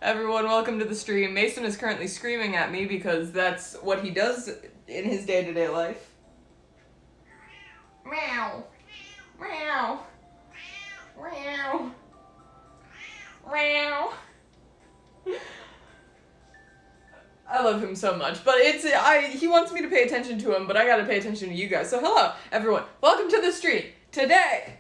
Everyone, welcome to the stream. Mason is currently screaming at me because that's what he does in his day-to-day life. Meow. Meow. Meow. Meow. I love him so much, but he wants me to pay attention to him, but I gotta pay attention to you guys. So hello, everyone. Welcome to the stream. Today.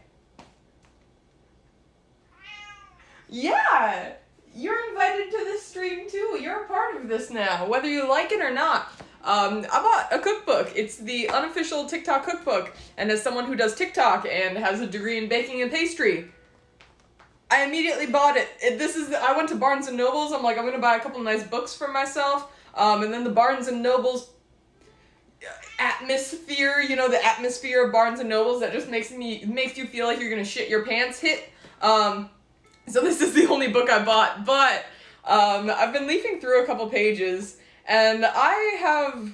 Yeah, you're invited to this stream too. You're a part of this now, whether you like it or not. I bought a cookbook. It's the unofficial TikTok cookbook, and as someone who does TikTok and has a degree in baking and pastry, I immediately bought it. I went to Barnes & Noble's. I'm like, I'm gonna buy a couple nice books for myself. And then the Barnes & Noble's atmosphere, you know, the atmosphere of Barnes & Noble's that just makes you feel like you're gonna shit your pants hit. So this is the only book I bought, but I've been leafing through a couple pages, and I have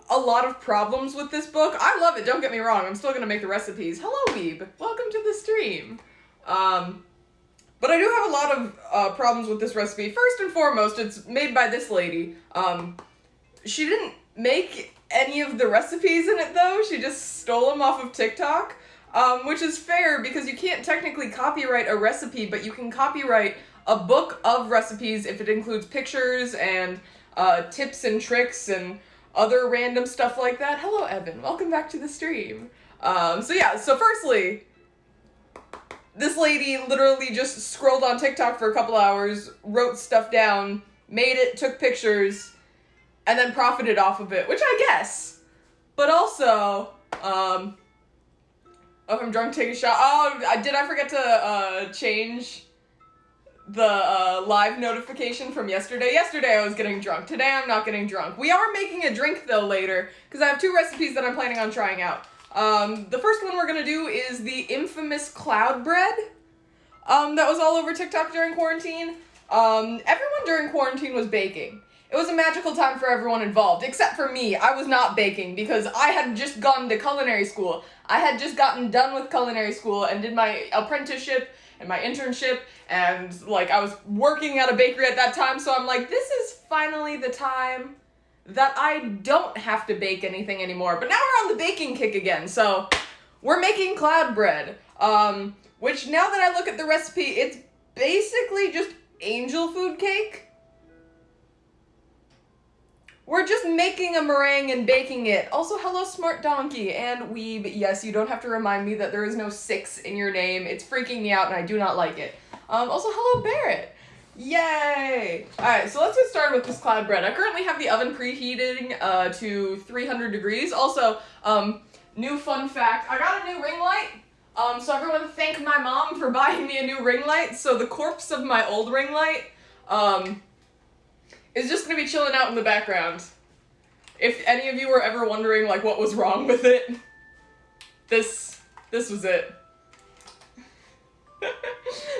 a lot of problems with this book. I love it, don't get me wrong, I'm still gonna make the recipes. Hello, Weeb. Welcome to the stream. But I do have a lot of problems with this recipe. First and foremost, it's made by this lady. She didn't make any of the recipes in it, though. She just stole them off of TikTok. Which is fair because you can't technically copyright a recipe, but you can copyright a book of recipes if it includes pictures and tips and tricks and other random stuff like that. Hello, Evan. Welcome back to the stream. So firstly, this lady literally just scrolled on TikTok for a couple hours, wrote stuff down, made it, took pictures, and then profited off of it, which I guess. But also, if I'm drunk, take a shot. Oh, did I forget to change the live notification from yesterday? Yesterday I was getting drunk. Today I'm not getting drunk. We are making a drink, though, later, because I have 2 recipes that I'm planning on trying out. The first one we're going to do is the infamous cloud bread that was all over TikTok during quarantine. Everyone during quarantine was baking. It was a magical time for everyone involved, except for me. I was not baking because I had just gone to culinary school. I had just gotten done with culinary school and did my apprenticeship and my internship, and I was working at a bakery at that time, so I'm like, this is finally the time that I don't have to bake anything anymore. But now we're on the baking kick again, so we're making cloud bread, which now that I look at the recipe, it's basically just angel food cake. We're just making a meringue and baking it. Also, hello, Smart Donkey and Weeb. Yes, you don't have to remind me that there is no 6 in your name. It's freaking me out and I do not like it. Also, hello, Barrett. Yay! Alright, so let's get started with this cloud bread. I currently have the oven preheating to 300 degrees. Also, new fun fact, I got a new ring light. So everyone thank my mom for buying me a new ring light. So the corpse of my old ring light, is just gonna be chilling out in the background. If any of you were ever wondering, what was wrong with it, this was it. The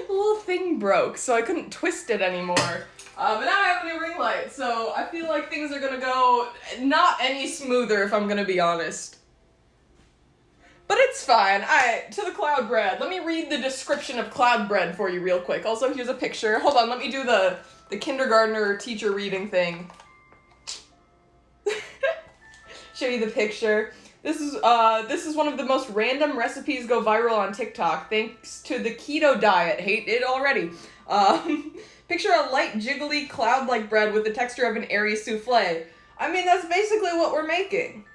little thing broke, so I couldn't twist it anymore. But now I have a new ring light, so I feel like things are gonna go not any smoother, if I'm gonna be honest. But it's fine. Alright, to the cloud bread. Let me read the description of cloud bread for you real quick. Also, here's a picture. Hold on, let me do the kindergartner teacher reading thing. Show you the picture. This is one of the most random recipes go viral on TikTok thanks to the keto diet. Hate it already. Picture a light jiggly cloud-like bread with the texture of an airy souffle. I mean, that's basically what we're making.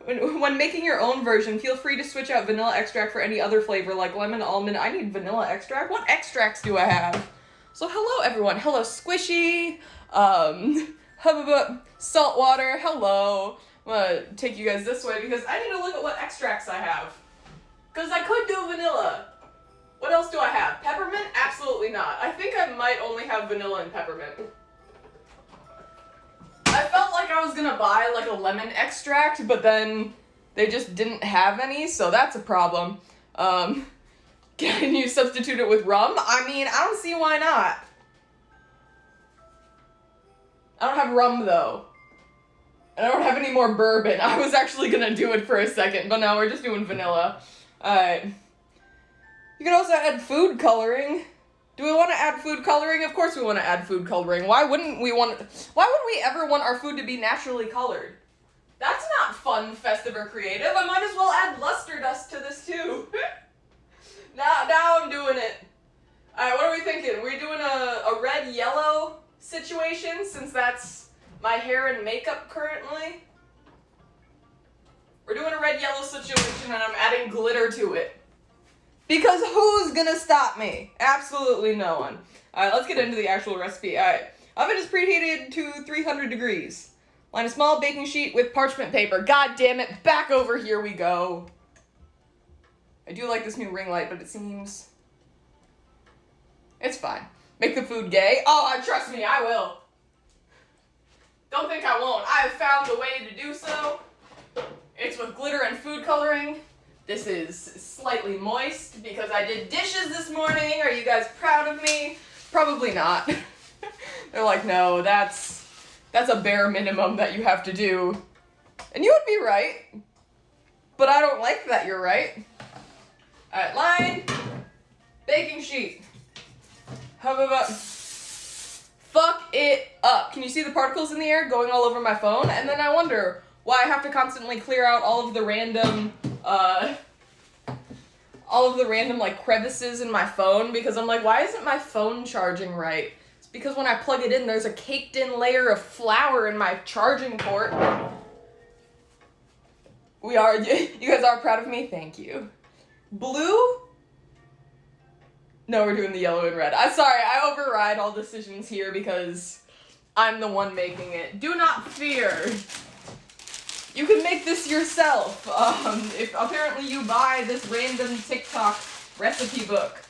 When making your own version, feel free to switch out vanilla extract for any other flavor like lemon, almond. I need vanilla extract. What extracts do I have? So hello everyone, hello Squishy, Saltwater, hello. I'm gonna take you guys this way because I need to look at what extracts I have. Because I could do vanilla. What else do I have? Peppermint? Absolutely not. I think I might only have vanilla and peppermint. I felt like I was gonna buy a lemon extract, but then they just didn't have any, so that's a problem. Can you substitute it with rum? I mean, I don't see why not. I don't have rum, though. And I don't have any more bourbon. I was actually gonna do it for a second, but no, we're just doing vanilla. Alright. You can also add food coloring. Do we want to add food coloring? Of course we want to add food coloring. Why would we ever want our food to be naturally colored? That's not fun, festive, or creative. I might as well add luster dust to this too. Now I'm doing it. Alright, what are we thinking? We're doing a red-yellow situation, since that's my hair and makeup currently. We're doing a red-yellow situation, and I'm adding glitter to it. Because who's gonna stop me? Absolutely no one. Alright, let's get into the actual recipe. Alright, oven is preheated to 300 degrees. Line a small baking sheet with parchment paper. God damn it, back over here we go. I do like this new ring light, but it seems... It's fine. Make the food gay. Oh, trust me, I will. Don't think I won't. I have found a way to do so. It's with glitter and food coloring. This is slightly moist because I did dishes this morning. Are you guys proud of me? Probably not. They're like, no, that's a bare minimum that you have to do. And you would be right. But I don't like that you're right. Alright, line. Baking sheet. How about... Fuck it up. Can you see the particles in the air going all over my phone? And then I wonder why I have to constantly clear out all of the random, like, crevices in my phone, because I'm like, why isn't my phone charging right? It's because when I plug it in, there's a caked-in layer of flour in my charging port. You guys are proud of me? Thank you. Blue? No, we're doing the yellow and red. I'm sorry, I override all decisions here because I'm the one making it. Do not fear. You can make this yourself. If apparently you buy this random TikTok recipe book.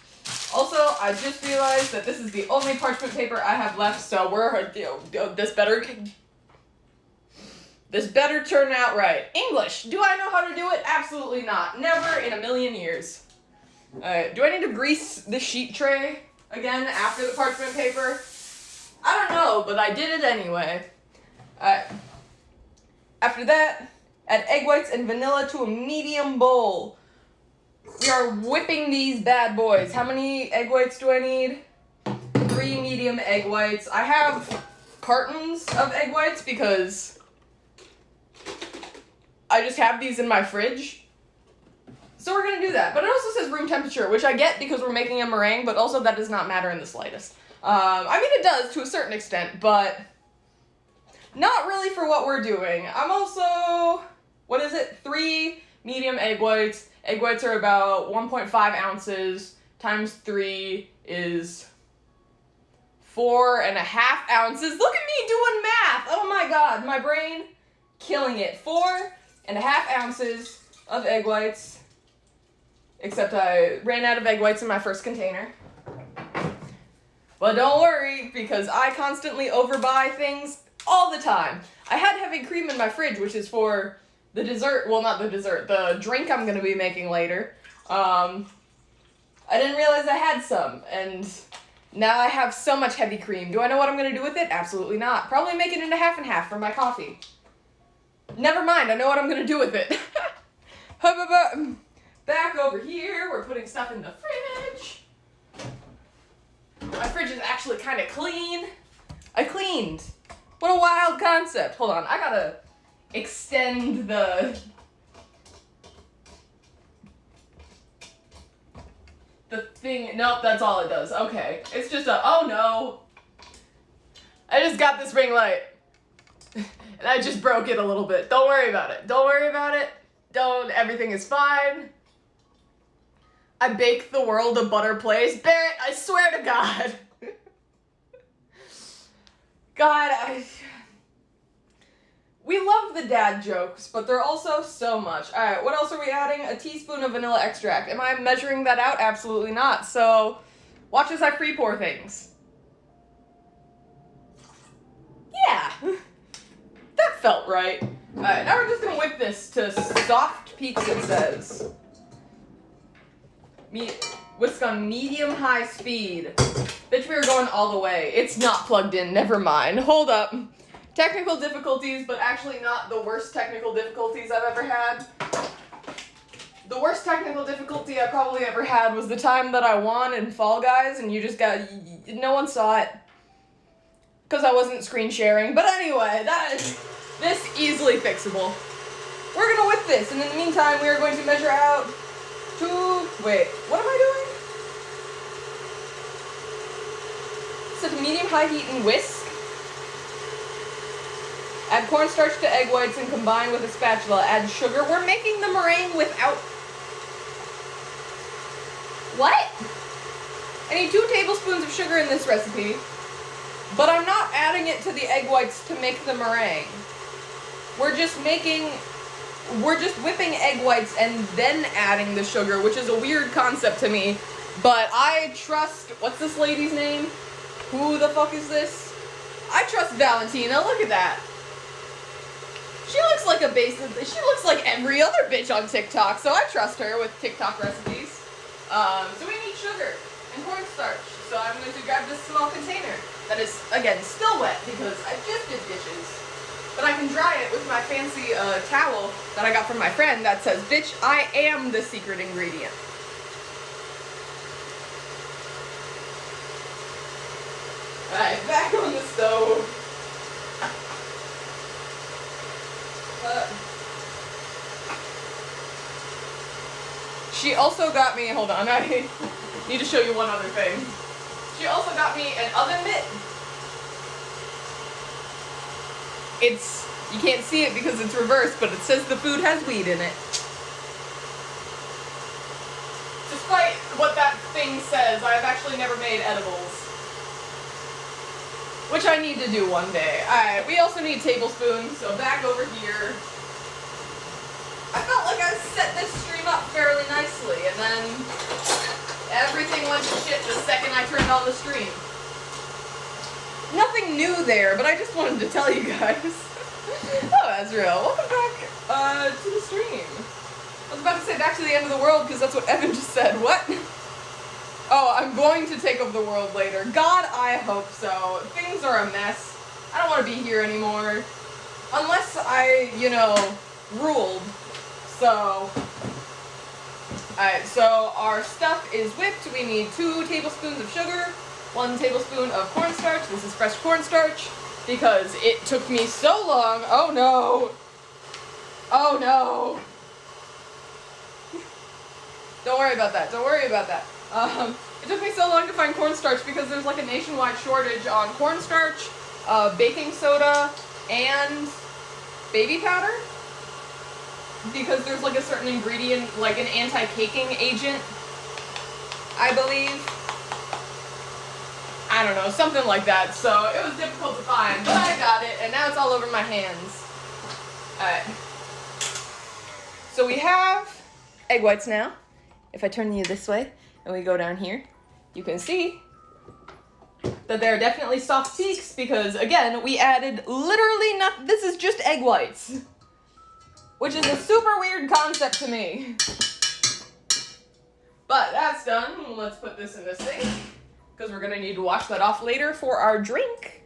Also, I just realized that this is the only parchment paper I have left, so this better turn out right. English. Do I know how to do it? Absolutely not. Never in a million years. Do I need to grease the sheet tray again after the parchment paper? I don't know, but I did it anyway. After that, add egg whites and vanilla to a medium bowl. We are whipping these bad boys. How many egg whites do I need? 3 medium egg whites. I have cartons of egg whites because I just have these in my fridge. So we're gonna do that. But it also says room temperature, which I get because we're making a meringue, but also that does not matter in the slightest. I mean, it does to a certain extent, but not really for what we're doing. I'm also, 3 medium egg whites. Egg whites are about 1.5 ounces times 3 is 4.5 ounces. Look at me doing math! Oh my god, my brain killing it. 4.5 ounces of egg whites. Except I ran out of egg whites in my first container. But don't worry, because I constantly overbuy things all the time. I had heavy cream in my fridge, which is for the dessert. Well, not the dessert. The drink I'm going to be making later. I didn't realize I had some, and now I have so much heavy cream. Do I know what I'm going to do with it? Absolutely not. Probably make it into half and half for my coffee. Never mind, I know what I'm going to do with it. Back over here, we're putting stuff in the fridge. My fridge is actually kind of clean. I cleaned. What a wild concept. Hold on, I gotta extend the thing. Nope, that's all it does. Okay, it's just oh no. I just got this ring light. And I just broke it a little bit. Don't worry about it. Don't worry about it. Everything is fine. I bake the world a butter place. Barrett, I swear to God. We love the dad jokes, but they're also so much. Alright, what else are we adding? A teaspoon of vanilla extract. Am I measuring that out? Absolutely not. So, watch as I pre-pour things. Yeah. That felt right. Alright, now we're just gonna whip this to soft peaks, it says. Whisk on medium-high speed. Bitch, we are going all the way. It's not plugged in, never mind. Hold up. Technical difficulties, but actually not the worst technical difficulties I've ever had. The worst technical difficulty I probably ever had was the time that I won in Fall Guys and you just got, no one saw it. Because I wasn't screen sharing. But anyway, this easily fixable. We're gonna whip this, and in the meantime, we are going to measure out wait, what am I doing? Set to medium-high heat and whisk. Add cornstarch to egg whites and combine with a spatula. Add sugar. We're making the meringue without... What? I need 2 tablespoons of sugar in this recipe, but I'm not adding it to the egg whites to make the meringue. We're just whipping egg whites and then adding the sugar, which is a weird concept to me, but I trust... What's this lady's name? Who the fuck is this? I trust Valentina. Look at that. She looks like she looks like every other bitch on TikTok, so I trust her with TikTok recipes. So we need sugar and cornstarch. So I'm going to grab this small container that is, again, still wet because I just did dishes. But I can dry it with my fancy towel that I got from my friend that says, "Bitch, I am the secret ingredient." Alright, back on the stove. She also got me, hold on, I need to show you one other thing. She also got me an oven mitt. You can't see it because it's reversed, but it says the food has weed in it. Despite what that thing says, I've actually never made edibles. Which I need to do one day. Alright, we also need tablespoons, so back over here. I felt like I set this stream up fairly nicely, and then everything went to shit the second I turned on the stream. Nothing new there, but I just wanted to tell you guys. Oh, Ezreal, welcome back to the stream. I was about to say back to the end of the world, because that's what Evan just said. What? Oh, I'm going to take over the world later. God, I hope so. Things are a mess. I don't want to be here anymore. Unless I, ruled. So, alright, so our stuff is whipped. We need 2 tablespoons of sugar, 1 tablespoon of cornstarch. This is fresh cornstarch because it took me so long. Oh no! Oh no! Don't worry about that. Don't worry about that. It took me so long to find cornstarch because there's like a nationwide shortage on cornstarch, baking soda, and baby powder. Because there's like a certain ingredient, like an anti-caking agent, I believe. I don't know, something like that. So it was difficult to find, but I got it, and now it's all over my hands. Alright. So we have egg whites now. If I turn you this way, and we go down here, you can see that there are definitely soft peaks because, again, we added literally nothing. This is just egg whites. Which is a super weird concept to me. But that's done. Let's put this in the sink. Because we're going to need to wash that off later for our drink.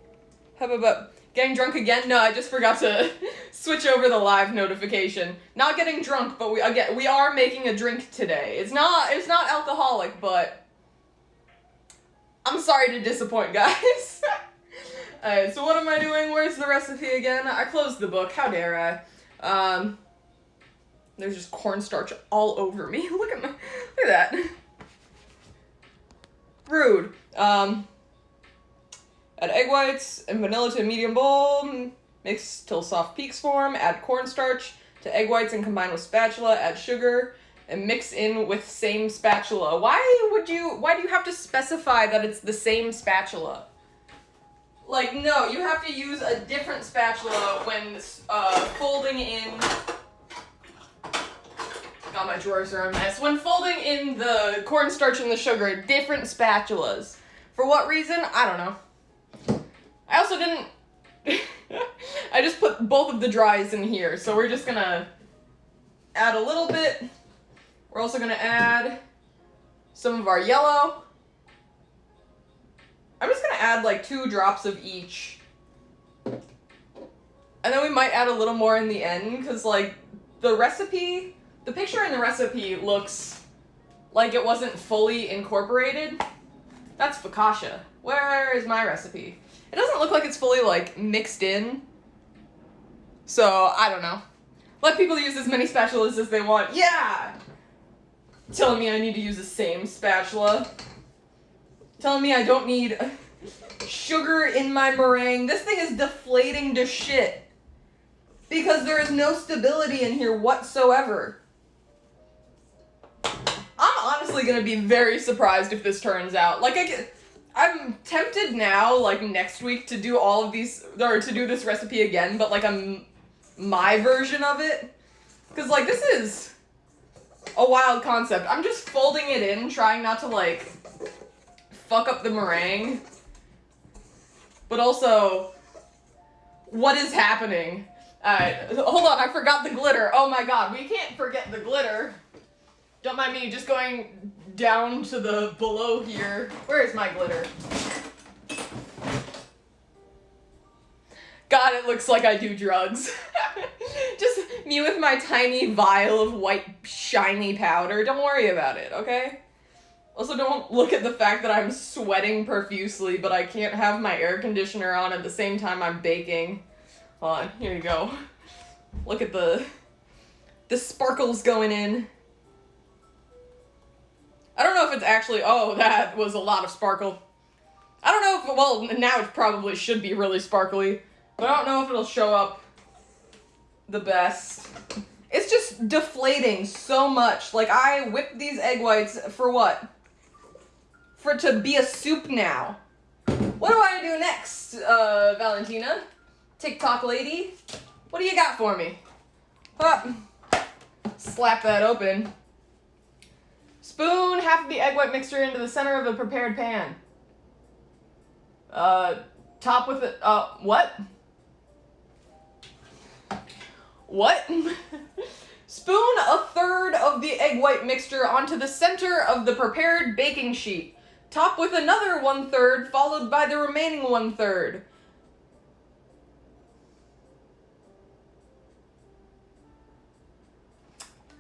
How about getting drunk again? No, I just forgot to switch over the live notification. Not getting drunk, but we are making a drink today. It's not alcoholic, but I'm sorry to disappoint, guys. Alright, so what am I doing? Where's the recipe again? I closed the book. How dare I? There's just cornstarch all over me. Look at that. Rude. Add egg whites and vanilla to a medium bowl. Mix till soft peaks form. Add cornstarch to egg whites and combine with spatula. Add sugar and mix in with same spatula. Why do you have to specify that it's the same spatula? Like, no, you have to use a different spatula when folding in... God, my drawers are a mess. When folding in the cornstarch and the sugar, different spatulas. For what reason? I don't know. I also didn't... I just put both of the dries in here, so we're just gonna add a little bit. We're also gonna add some of our yellow. I'm just gonna add like 2 drops of each. And then we might add a little more in the end, because like the recipe The picture in the recipe looks like it wasn't fully incorporated. That's focaccia. Where is my recipe? It doesn't look like it's fully, like, mixed in. So, I don't know. Let people use as many spatulas as they want. Yeah! Telling me I need to use the same spatula. Telling me I don't need sugar in my meringue. This thing is deflating to shit. Because there is no stability in here whatsoever. I'm honestly gonna be very surprised if this turns out. Like, I'm tempted now, like, next week to do all of these, or to do this recipe again, but, like, my version of it. Because, like, this is a wild concept. I'm just folding it in, trying not to, like, fuck up the meringue. But also, what is happening? Hold on, I forgot the glitter. Oh my god, we can't forget the glitter. Don't mind me just going down to the below here. Where is my glitter? God, it looks like I do drugs. Just me with my tiny vial of white shiny powder. Don't worry about it, okay? Also, don't look at the fact that I'm sweating profusely, but I can't have my air conditioner on at the same time I'm baking. Hold on, here you go. Look at the sparkles going in. I don't know if it's actually, oh, that was a lot of sparkle. I don't know if, well, now it probably should be really sparkly, but I don't know if it'll show up the best. It's just deflating so much. Like, I whipped these egg whites for what? For it to be a soup now. What do I do next, Valentina? TikTok lady? What do you got for me? Slap that open. Spoon half of the egg white mixture into the center of a prepared pan. Top with it, what? What? Spoon a third of the egg white mixture onto the center of the prepared baking sheet. Top with another 1/3, followed by the remaining 1/3.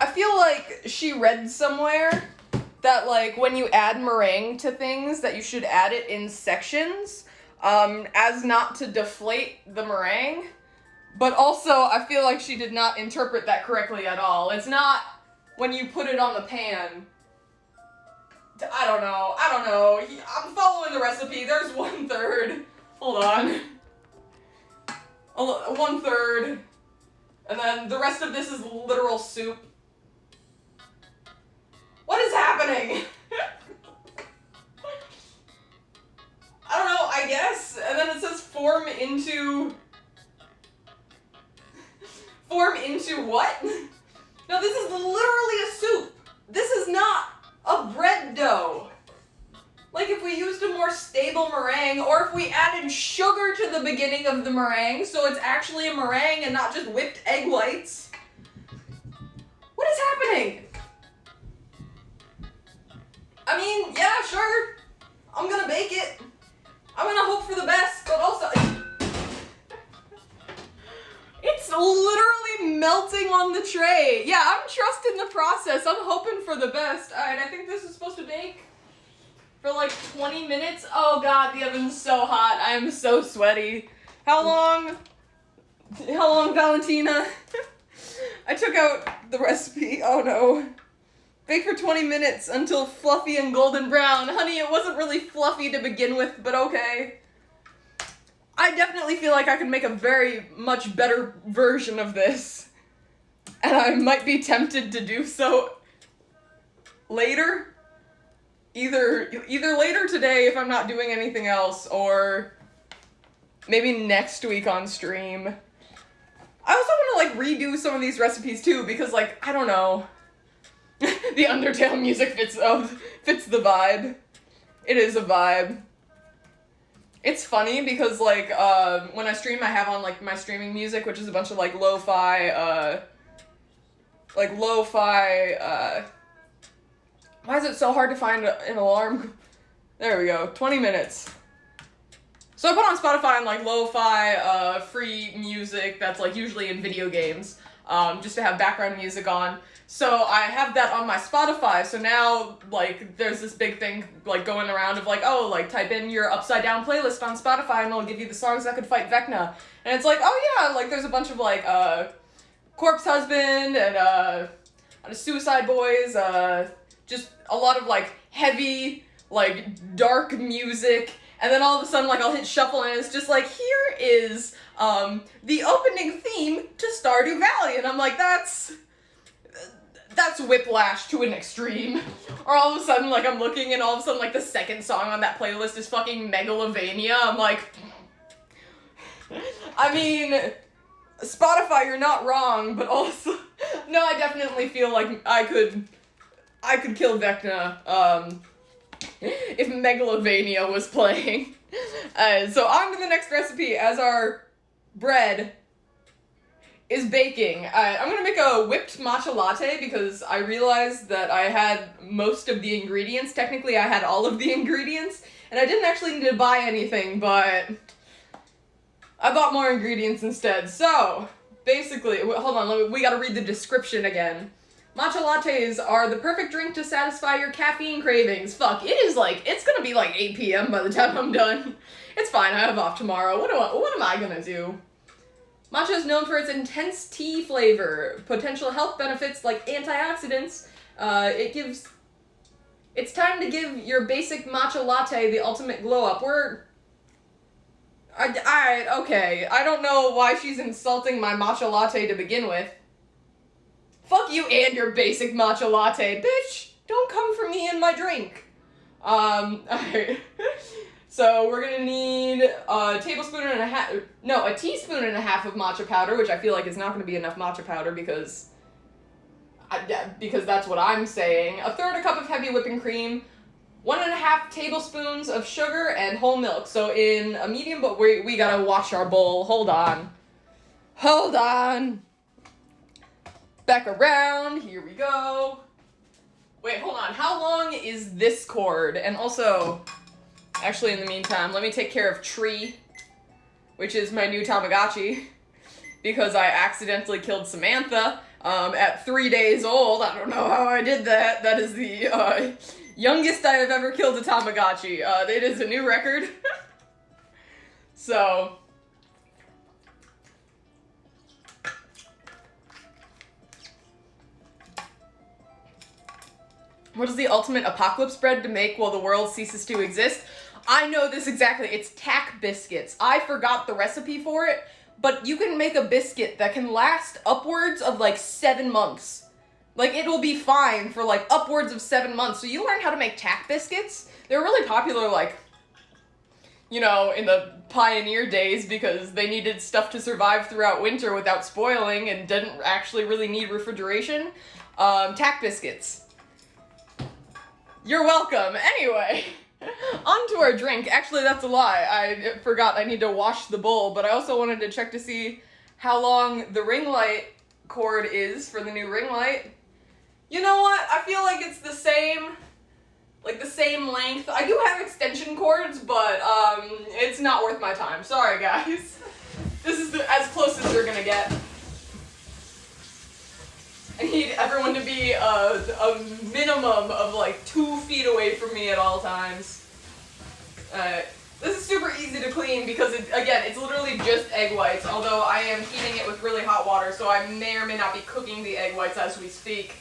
I feel like she read somewhere that, like, when you add meringue to things, that you should add it in sections, as not to deflate the meringue. But also, I feel like she did not interpret that correctly at all. It's not when you put it on the pan. I don't know. I'm following the recipe. There's 1/3. Hold on. 1/3. And then the rest of this is literal soup. What is happening? I don't know, I guess. And then it says form into what? No, this is literally a soup. This is not a bread dough. Like, if we used a more stable meringue, or if we added sugar to the beginning of the meringue, so it's actually a meringue and not just whipped egg whites. What is happening? I mean, yeah, sure. I'm gonna bake it. I'm gonna hope for the best, but also... It's literally melting on the tray. Yeah, I'm trusting the process. I'm hoping for the best. Alright, I think this is supposed to bake for like 20 minutes. Oh god, the oven's so hot. I am so sweaty. How long, Valentina? I took out the recipe. Oh no. Bake for 20 minutes until fluffy and golden brown. Honey, it wasn't really fluffy to begin with, but okay. I definitely feel like I could make a very much better version of this. And I might be tempted to do so later. Either later today if I'm not doing anything else, or maybe next week on stream. I also want to, like, redo some of these recipes too, because, like, I don't know. The Undertale music fits the vibe. It is a vibe. It's funny because, like, when I stream, I have on, like, my streaming music, which is a bunch of, like, lo-fi, why is it so hard to find an alarm? There we go, 20 minutes. So I put on Spotify and, like, lo-fi, free music that's, like, usually in video games. just to have background music on. So I have that on my Spotify, so now, like, there's this big thing, like, going around of, like, oh, like, type in your upside down playlist on Spotify and it'll give you the songs that could fight Vecna. And it's like, oh yeah, like, there's a bunch of, like, Corpse Husband and, Suicide Boys, just a lot of, like, heavy, like, dark music, and then all of a sudden, like, I'll hit shuffle and it's just like, here is, the opening theme to Stardew Valley, and I'm like, that's Whiplash to an extreme. Or all of a sudden, like, I'm looking and all of a sudden, like, the second song on that playlist is fucking Megalovania. I'm like, I mean, Spotify, you're not wrong, but also, no, I definitely feel like I could kill Vecna, if Megalovania was playing. So on to the next recipe, as our bread is baking. I'm gonna make a whipped matcha latte because I realized that I had most of the ingredients. Technically, I had all of the ingredients, and I didn't actually need to buy anything, but I bought more ingredients instead. So, basically, hold on, we gotta read the description again. Matcha lattes are the perfect drink to satisfy your caffeine cravings. Fuck, it's gonna be like 8 p.m. by the time I'm done. It's fine, I have off tomorrow. What am I gonna do? Matcha is known for its intense tea flavor, potential health benefits like antioxidants. It's time to give your basic matcha latte the ultimate glow up. Okay, I don't know why she's insulting my matcha latte to begin with. Fuck you and your basic matcha latte, bitch! Don't come for me and my drink. Alright. So we're gonna need a teaspoon and a half of matcha powder, which I feel like is not gonna be enough matcha powder because that's what I'm saying. A third cup of heavy whipping cream, 1.5 tablespoons of sugar, and whole milk. So in a medium, but we gotta wash our bowl. Hold on. Back around, here we go. Wait, hold on, how long is this cord? And also, actually in the meantime, let me take care of Tree, which is my new Tamagotchi, because I accidentally killed Samantha at 3 days old. I don't know how I did that. That is the youngest I have ever killed a Tamagotchi. It is a new record. So, what is the ultimate apocalypse bread to make while the world ceases to exist? I know this exactly. It's tack biscuits. I forgot the recipe for it, but you can make a biscuit that can last upwards of like 7 months. Like, it will be fine for like upwards of 7 months. So you learn how to make tack biscuits. They're really popular, like, you know, in the pioneer days because they needed stuff to survive throughout winter without spoiling and didn't actually really need refrigeration. Tack biscuits. You're welcome. Anyway, on to our drink. Actually, that's a lie. I forgot I need to wash the bowl, but I also wanted to check to see how long the ring light cord is for the new ring light. You know what? I feel like it's the same length. I do have extension cords, but it's not worth my time. Sorry, guys. This is as close as you're gonna get. I need everyone to be a minimum of like 2 feet away from me at all times. This is super easy to clean because, it's literally just egg whites, although I am heating it with really hot water, so I may or may not be cooking the egg whites as we speak.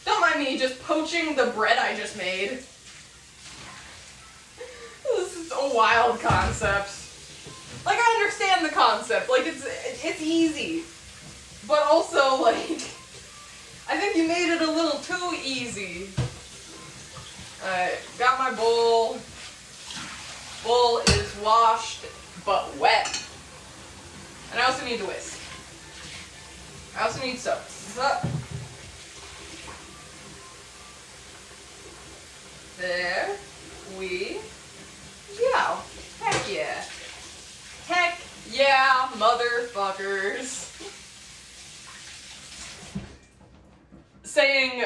Don't mind me just poaching the bread I just made. This is a wild concept. Like, I understand the concept, like, it's easy. But also, like, I think you made it a little too easy. Alright, got my bowl. Bowl is washed, but wet. And I also need to whisk. I also need soap. There we go. Heck yeah. Heck yeah, motherfuckers. Saying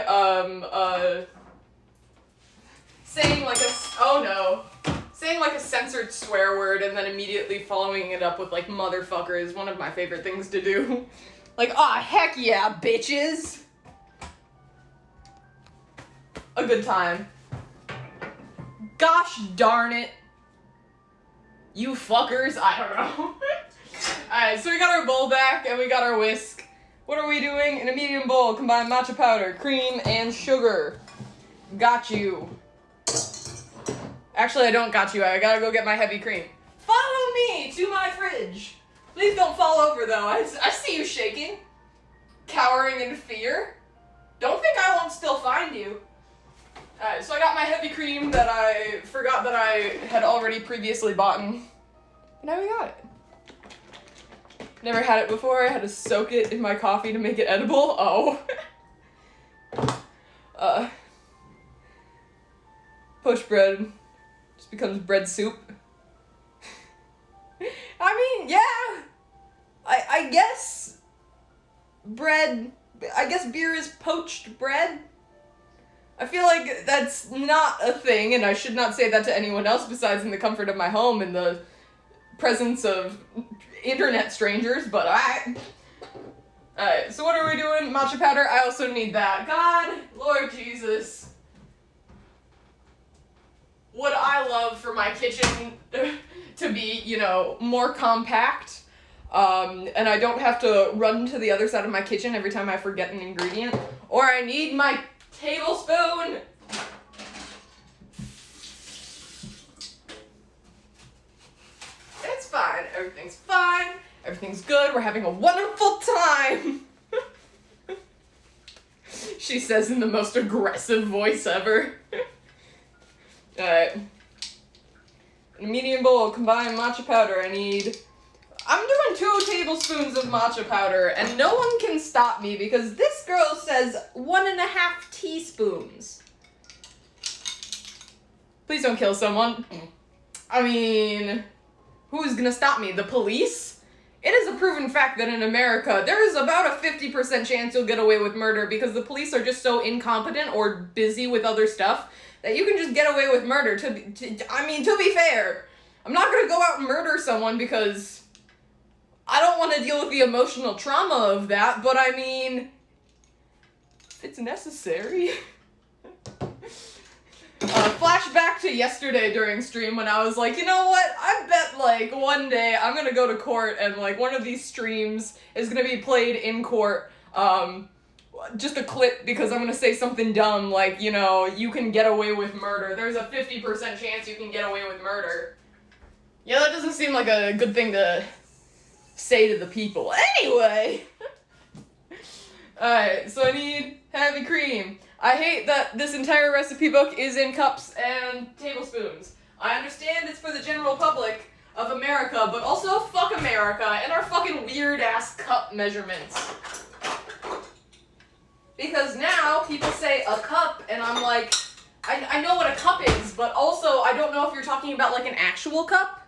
like a censored swear word and then immediately following it up with like motherfucker is one of my favorite things to do. Like, aw, heck yeah, bitches. A good time. Gosh darn it. You fuckers. I don't know. Alright, so we got our bowl back and we got our whisk. What are we doing? In a medium bowl, combine matcha powder, cream, and sugar. Got you. Actually, I don't got you. I gotta go get my heavy cream. Follow me to my fridge. Please don't fall over, though. I see you shaking. Cowering in fear. Don't think I won't still find you. Alright, so I got my heavy cream that I forgot that I had already previously bought. And now we got it. Never had it before. I had to soak it in my coffee to make it edible. Oh. Poached bread just becomes bread soup. I mean, yeah. I guess beer is poached bread. I feel like that's not a thing, and I should not say that to anyone else besides in the comfort of my home in the presence of internet strangers, but Alright, so what are we doing? Matcha powder? I also need that. God, Lord Jesus. Would I love for my kitchen to be, you know, more compact, and I don't have to run to the other side of my kitchen every time I forget an ingredient, or I need my tablespoon. It's fine. Everything's fine. Everything's good. We're having a wonderful time. She says in the most aggressive voice ever. Alright. In a medium bowl, combine matcha powder. I'm doing 2 tablespoons of matcha powder, and no one can stop me because this girl says 1.5 teaspoons. Please don't kill someone. I mean, who's gonna stop me? The police? It is a proven fact that in America, there is about a 50% chance you'll get away with murder because the police are just so incompetent or busy with other stuff that you can just get away with murder. To be fair, I'm not gonna go out and murder someone because I don't want to deal with the emotional trauma of that, but I mean, if it's necessary. Flashback to yesterday during stream when I was like, you know what, I bet like one day I'm gonna go to court and like one of these streams is gonna be played in court, just a clip because I'm gonna say something dumb like, you know, you can get away with murder. There's a 50% chance you can get away with murder. Yeah, that doesn't seem like a good thing to say to the people. Anyway! Alright, so I need heavy cream. I hate that this entire recipe book is in cups and tablespoons. I understand it's for the general public of America, but also fuck America and our fucking weird-ass cup measurements. Because now people say a cup, and I'm like, I know what a cup is, but also I don't know if you're talking about like an actual cup.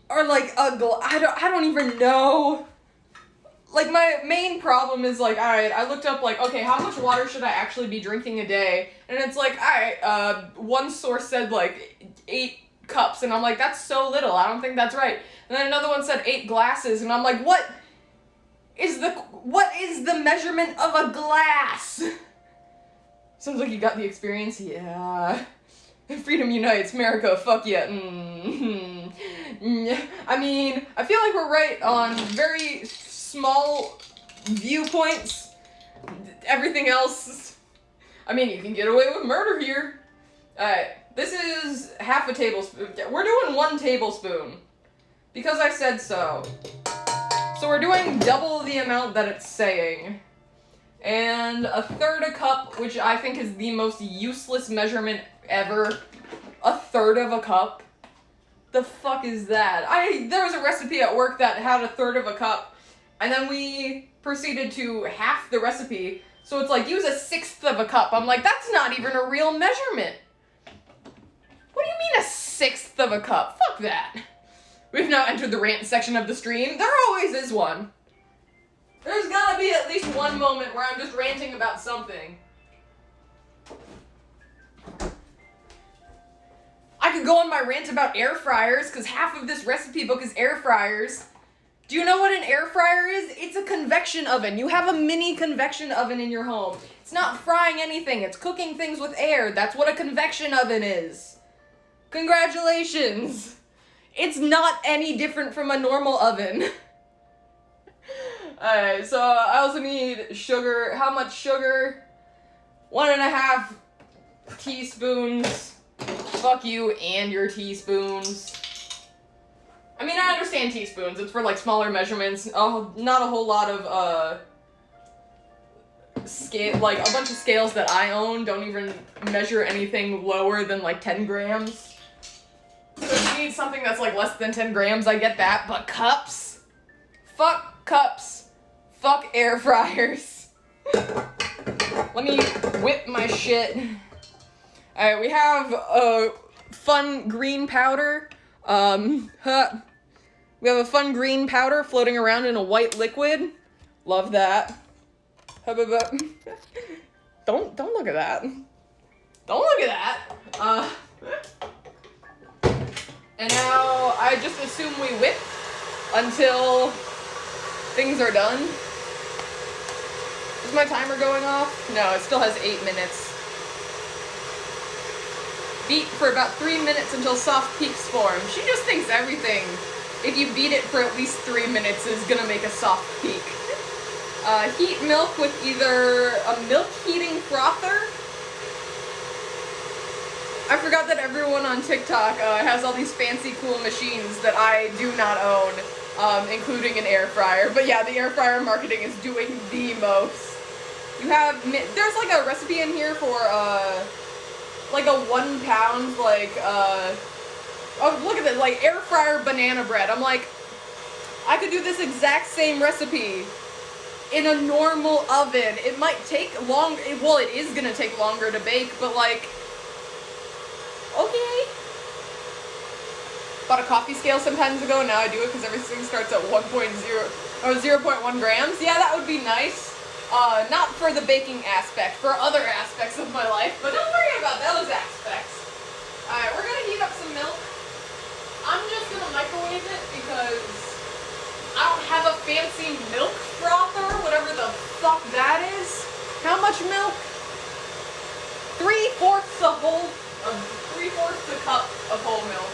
Or like I don't even know. Like my main problem is like, alright, I looked up like, okay, how much water should I actually be drinking a day? And it's like, alright, one source said like 8 cups, and I'm like, that's so little, I don't think that's right. And then another one said 8 glasses, and I'm like, what is the measurement of a glass? Sounds like you got the experience, yeah. Freedom unites, America, fuck yeah. I mean, I feel like we're right on very small viewpoints. Everything else, I mean, you can get away with murder here. Alright, this is half a tablespoon. We're doing 1 tablespoon. Because I said so. So we're doing double the amount that it's saying. And 1/3 a cup, which I think is the most useless measurement ever. 1/3 of a cup? The fuck is that? There was a recipe at work that had 1/3 of a cup, and then we proceeded to half the recipe, so it's like, use 1/6 of a cup. I'm like, that's not even a real measurement. What do you mean 1/6 of a cup? Fuck that. We've now entered the rant section of the stream. There always is one. There's gotta be at least one moment where I'm just ranting about something. I could go on my rant about air fryers, because half of this recipe book is air fryers. Do you know what an air fryer is? It's a convection oven. You have a mini convection oven in your home. It's not frying anything. It's cooking things with air. That's what a convection oven is. Congratulations. It's not any different from a normal oven. Alright, so I also need sugar. How much sugar? 1.5 teaspoons. Fuck you and your teaspoons. I mean, I understand teaspoons. It's for, like, smaller measurements. Not a whole lot of, scale, like, a bunch of scales that I own don't even measure anything lower than, like, 10 grams. So if you need something that's, like, less than 10 grams, I get that. But cups? Fuck cups. Fuck air fryers. Let me whip my shit. Alright, we have, fun green powder. We have a fun green powder floating around in a white liquid. Love that. Don't look at that. Don't look at that. And now I just assume we whip until things are done. Is my timer going off? No, it still has 8 minutes. Beat for about 3 minutes until soft peaks form. She just thinks everything, if you beat it for at least 3 minutes, is gonna make a soft peak. Heat milk with either a milk heating frother. I forgot that everyone on TikTok has all these fancy cool machines that I do not own, including an air fryer. But yeah, the air fryer marketing is doing the most. You have, there's like a recipe in here for, like a 1 pound, like, oh, look at this, like, air fryer banana bread. I'm like, I could do this exact same recipe in a normal oven. It might take long, well, it is gonna take longer to bake, but, like, okay. Bought a coffee scale some times ago, and now I do it because everything starts at 0.1 grams. Yeah, that would be nice. Not for the baking aspect, for other aspects of my life, but don't worry about those aspects. Alright, we're gonna heat up some milk. I'm just gonna microwave it because I don't have a fancy milk frother, whatever the fuck that is. How much milk? 3/4 a cup of whole milk.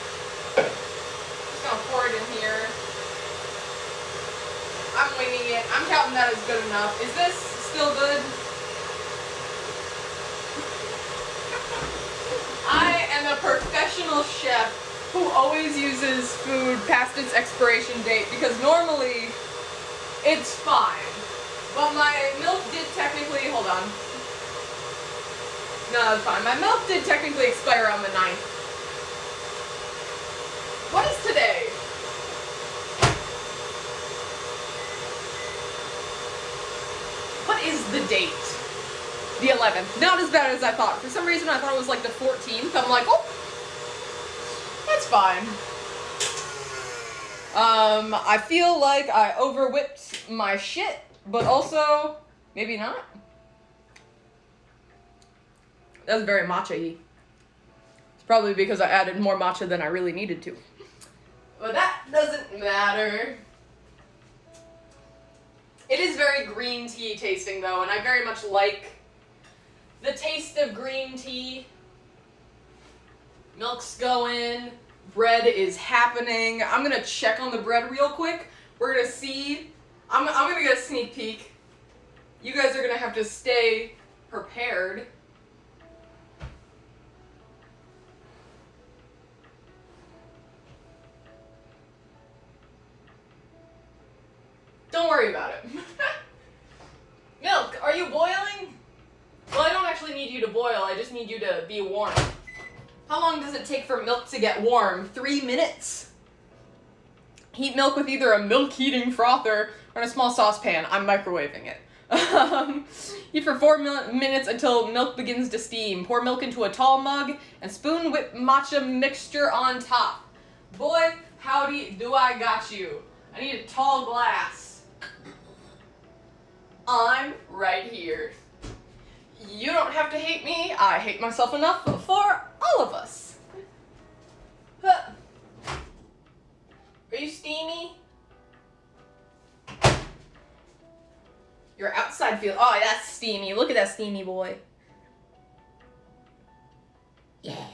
Just gonna pour it in here. I'm winging it. I'm counting that as good enough. Is this still good? I am a professional chef who always uses food past its expiration date because normally it's fine. But my milk did technically, hold on. No, it's fine. My milk did technically expire on the 9th. What is today? What is the date? The 11th. Not as bad as I thought. For some reason I thought it was like the 14th. I'm like, oh, that's fine. I feel like I over-whipped my shit, but also, maybe not. That's very matcha-y. It's probably because I added more matcha than I really needed to. But that doesn't matter. It is very green tea tasting though, and I very much like the taste of green tea. Milk's going, bread is happening. I'm gonna check on the bread real quick. We're gonna see. I'm gonna get a sneak peek. You guys are gonna have to stay prepared. Don't worry about it. Milk, are you boiling? Well, I don't actually need you to boil, I just need you to be warm. How long does it take for milk to get warm? 3 minutes. Heat milk with either a milk heating frother or in a small saucepan. I'm microwaving it. Heat for 4 minutes until milk begins to steam. Pour milk into a tall mug and spoon whip matcha mixture on top. Boy, howdy do I got you. I need a tall glass. I'm right here. You don't have to hate me. I hate myself enough for all of us. Huh. Are you steamy? inside feel? Oh, that's steamy. Look at that steamy boy. Yeah.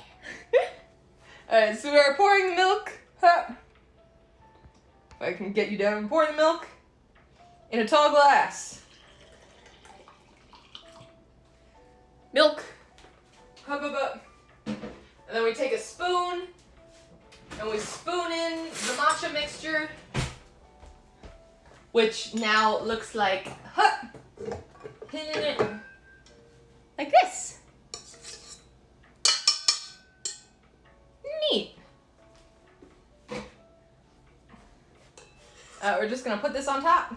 Alright, so we're pouring the milk. Huh. If I can get you down and pour the milk in a tall glass. Milk. Hup, hup, hup. And then we take a spoon and we spoon in the matcha mixture, which now looks like like this. Neat. We're just gonna put this on top.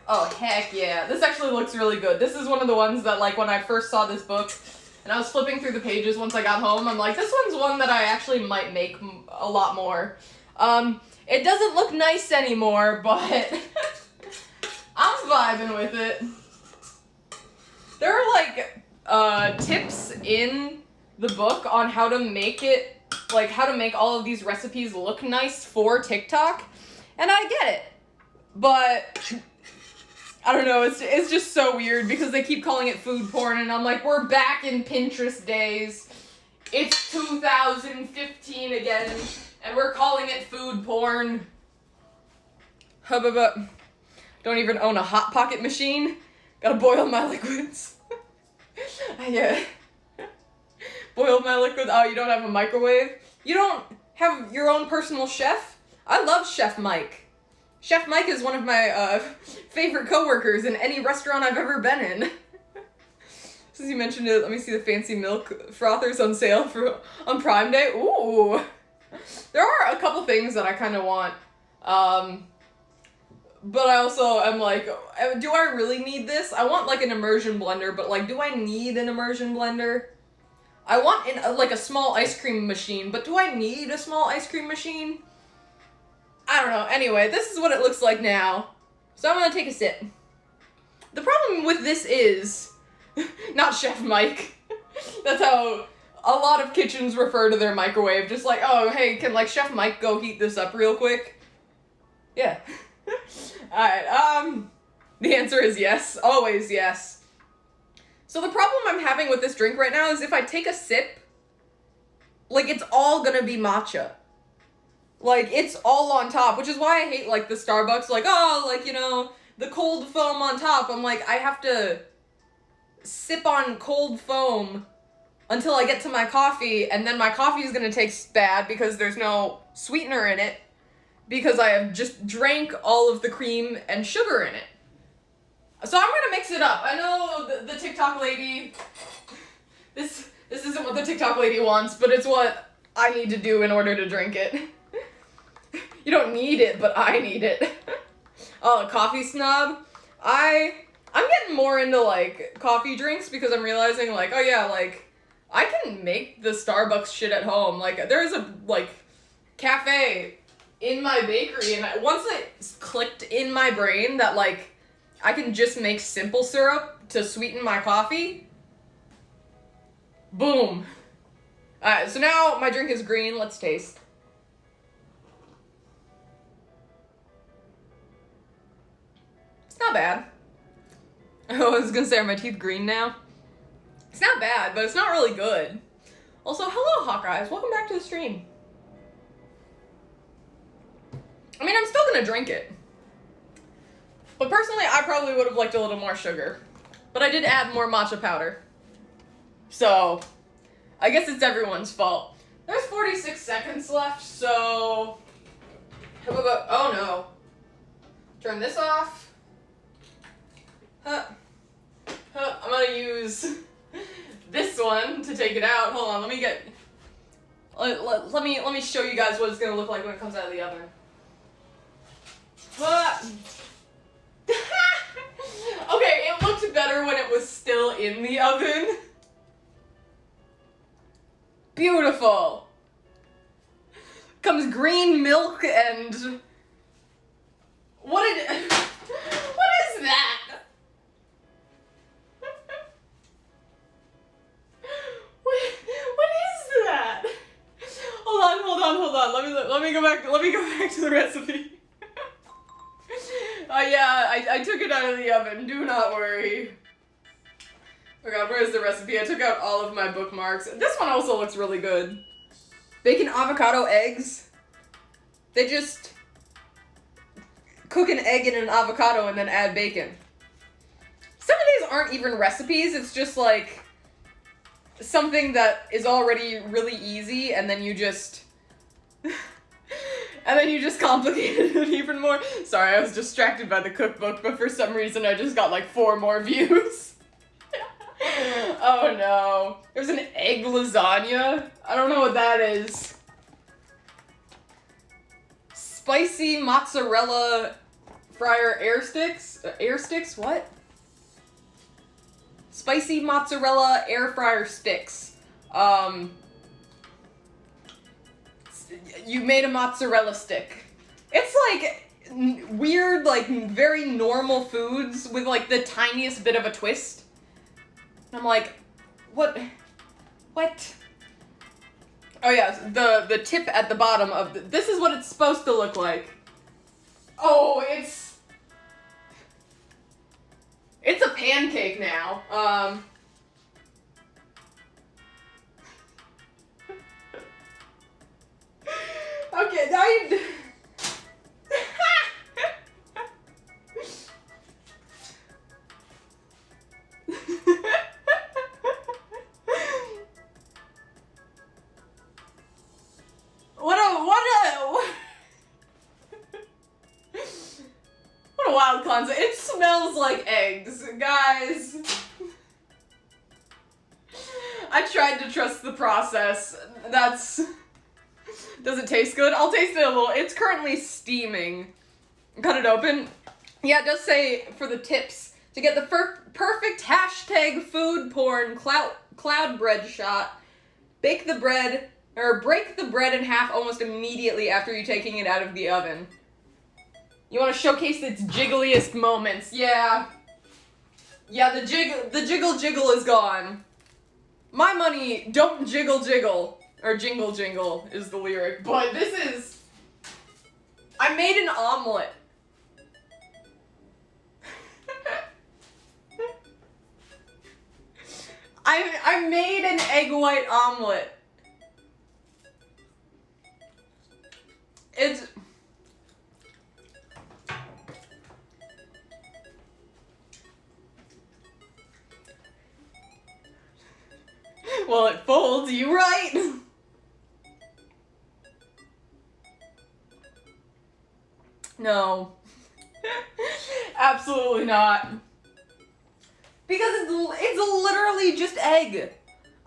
Oh, heck yeah. This actually looks really good. This is one of the ones that, like, when I first saw this book and I was flipping through the pages once I got home, I'm like, this one's one that I actually might make a lot more. It doesn't look nice anymore, but I'm vibing with it. There are, like, tips in the book on how to make it, like, how to make all of these recipes look nice for TikTok, and I get it. But I don't know, it's just so weird because they keep calling it food porn, and I'm like, we're back in Pinterest days. It's 2015 again, and we're calling it food porn. Hubba. Don't even own a Hot Pocket machine. Gotta boil my liquids. Yeah. Boil my liquids. Oh, you don't have a microwave? You don't have your own personal chef? I love Chef Mike. Chef Mike is one of my favorite coworkers in any restaurant I've ever been in. Since you mentioned it, let me see the fancy milk frothers on sale on Prime Day. Ooh. There are a couple things that I kind of want. But I also am like, do I really need this? I want like an immersion blender, but like, do I need an immersion blender? I want like a small ice cream machine, but do I need a small ice cream machine? I don't know. Anyway, this is what it looks like now. So I'm gonna take a sip. The problem with this is, not Chef Mike. That's how a lot of kitchens refer to their microwave. Just like, oh, hey, can like Chef Mike go heat this up real quick? Yeah. Alright, the answer is yes. Always yes. So the problem I'm having with this drink right now is if I take a sip, like, it's all gonna be matcha. Like, it's all on top, which is why I hate, like, the Starbucks, like, oh, like, you know, the cold foam on top. I'm like, I have to sip on cold foam until I get to my coffee, and then my coffee is gonna taste bad because there's no sweetener in it, because I have just drank all of the cream and sugar in it. So I'm gonna mix it up. I know the TikTok lady, this isn't what the TikTok lady wants, but it's what I need to do in order to drink it. You don't need it, but I need it. Oh, coffee snob. I'm getting more into, like, coffee drinks because I'm realizing, like, oh yeah, like, I can make the Starbucks shit at home. Like, there's a, like, cafe in my bakery, and once it clicked in my brain that, like, I can just make simple syrup to sweeten my coffee, boom. Alright, so now my drink is green. Let's taste. It's not bad. Oh, I was gonna say, are my teeth green now? It's not bad, but it's not really good. Also, hello, Hawkeyes. Welcome back to the stream. I mean, I'm still gonna drink it. But personally, I probably would have liked a little more sugar. But I did add more matcha powder. So, I guess it's everyone's fault. There's 46 seconds left, so... How about... Oh, no. Turn this off. I'm gonna use this one to take it out. Hold on, let me get... Let me show you guys what it's gonna look like when it comes out of the oven. Okay, it looked better when it was still in the oven. Beautiful. Comes green milk and... What is that? What is that? Hold on. Let me go back to the recipe. Oh yeah, I took it out of the oven, do not worry. Oh god, where's the recipe? I took out all of my bookmarks. This one also looks really good. Bacon, avocado, eggs. They just cook an egg in an avocado and then add bacon. Some of these aren't even recipes, it's just like something that is already really easy and then you just complicate it even more. Sorry, I was distracted by the cookbook, but for some reason I just got like 4 more views. Oh no. There's an egg lasagna. I don't know what that is. Spicy mozzarella fryer air sticks? Air sticks? What? Spicy mozzarella air fryer sticks. You made a mozzarella stick. It's like weird, like very normal foods with like the tiniest bit of a twist. I'm like, what? Oh yeah, the tip at the bottom of this is what it's supposed to look like. Oh, it's a pancake now. Okay, now you. What a wild concept. It smells like eggs, guys. I tried to trust the process. Does it taste good? I'll taste it a little. It's currently steaming. Cut it open. Yeah, it does say for the tips to get the perfect hashtag food porn cloud bread shot. Break the bread in half almost immediately after you taking it out of the oven. You want to showcase its jiggliest moments. Yeah. Yeah, the jiggle is gone. My money, don't jiggle jiggle. Or jingle jingle is the lyric. But this is... I made an omelet. I made an egg white omelet. It's... Well, it folds, you right? No. Absolutely not. Because it's literally just egg.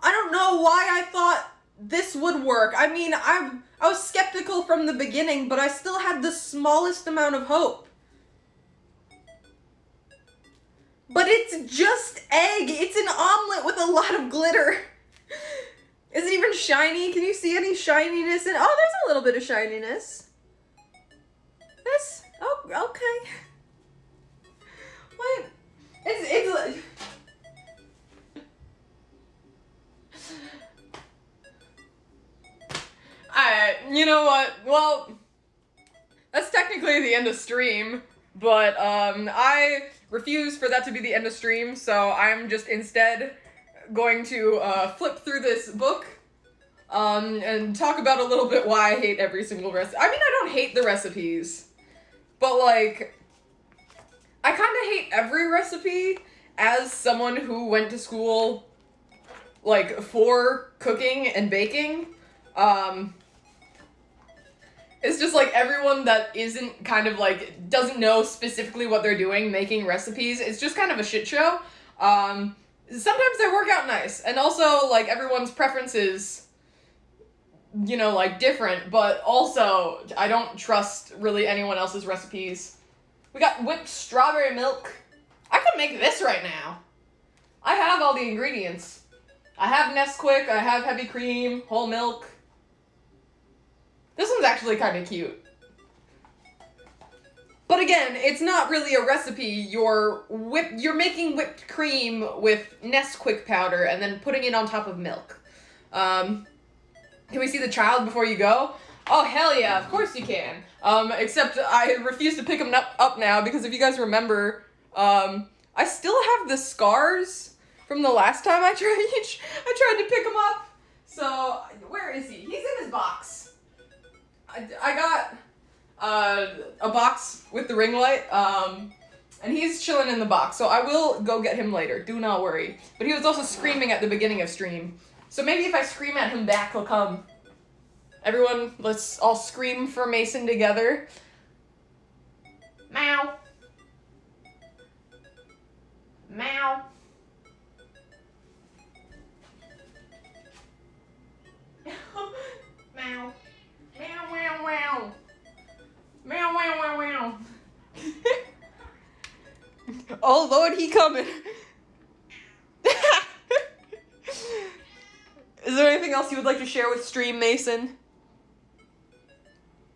I don't know why I thought this would work. I mean, I was skeptical from the beginning, but I still had the smallest amount of hope. But it's just egg. It's an omelet with a lot of glitter. Is it even shiny? Can you see any shininess in it? Oh, there's a little bit of shininess. This? Oh, okay. What? It's Alright, you know what? Well, that's technically the end of stream, but I refuse for that to be the end of stream, so I'm just instead going to flip through this book and talk about a little bit why I hate every single recipe. I mean, I don't hate the recipes, but like, I kind of hate every recipe as someone who went to school like for cooking and baking. It's just like everyone that isn't kind of like, doesn't know specifically what they're doing making recipes, it's just kind of a shit show. Sometimes they work out nice, and also like everyone's preferences, you know, like different, but also I don't trust really anyone else's recipes. We got whipped strawberry milk. I could make this right now. I have all the ingredients. I have Nesquik, I have heavy cream, whole milk. This one's actually kind of cute. But again, it's not really a recipe. You're making whipped cream with Nesquik powder and then putting it on top of milk. Can we see the child before you go? Oh, hell yeah, of course you can. Except I refuse to pick them up now because if you guys remember, I still have the scars from the last time I tried to pick him up. So, where is he? He's in his box. I got a box with the ring light, and he's chilling in the box, so I will go get him later. Do not worry. But he was also screaming at the beginning of stream. So maybe if I scream at him back, he'll come. Everyone, let's all scream for Mason together. Meow. Meow. Meow. Meow, meow, meow. Meow, meow, meow, meow. Oh, Lord, he coming. Is there anything else you would like to share with stream, Mason?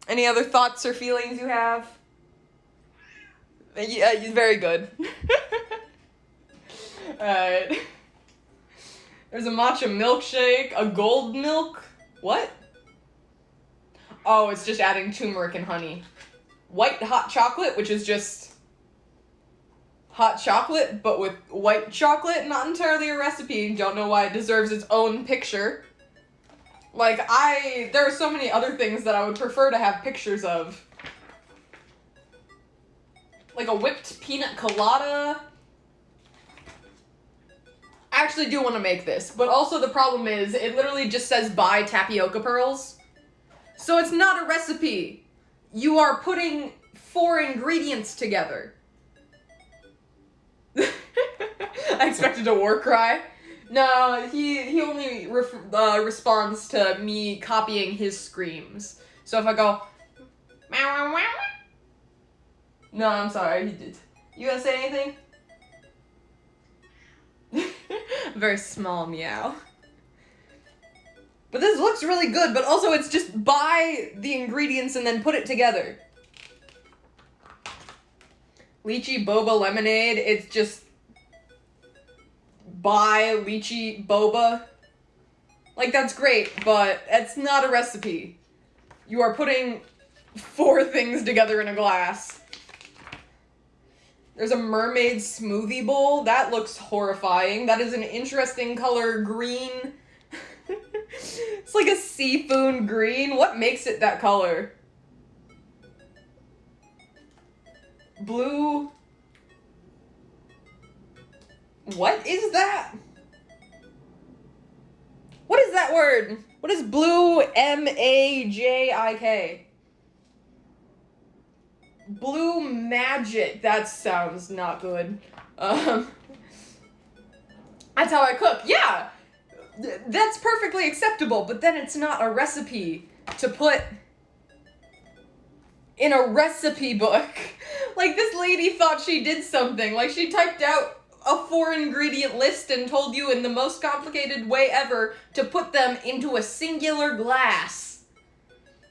Any other thoughts or feelings you have? Yeah, very good. Alright. There's a matcha milkshake, a gold milk. What? Oh, it's just adding turmeric and honey. White hot chocolate, which is just hot chocolate, but with white chocolate. Not entirely a recipe. Don't know why it deserves its own picture. Like, there are so many other things that I would prefer to have pictures of. Like a whipped peanut colada. I actually do want to make this, but also the problem is, it literally just says buy tapioca pearls. So it's not a recipe. You are putting 4 ingredients together. I expected a war cry. No, he only responds to me copying his screams. So if I go, meow, meow, meow. No, I'm sorry, he did. You gonna say anything? Very small meow. But this looks really good, but also it's just buy the ingredients and then put it together. Lychee boba lemonade, it's just buy lychee boba. Like, that's great, but it's not a recipe. You are putting 4 things together in a glass. There's a mermaid smoothie bowl. That looks horrifying. That is an interesting color green. It's like a seafood green. What makes it that color? Blue. What is that? What is that word? What is blue MAJIK? Blue magic. That sounds not good. That's how I cook. Yeah! That's perfectly acceptable, but then it's not a recipe to put in a recipe book. Like, this lady thought she did something. Like, she typed out a 4-ingredient list and told you in the most complicated way ever to put them into a singular glass.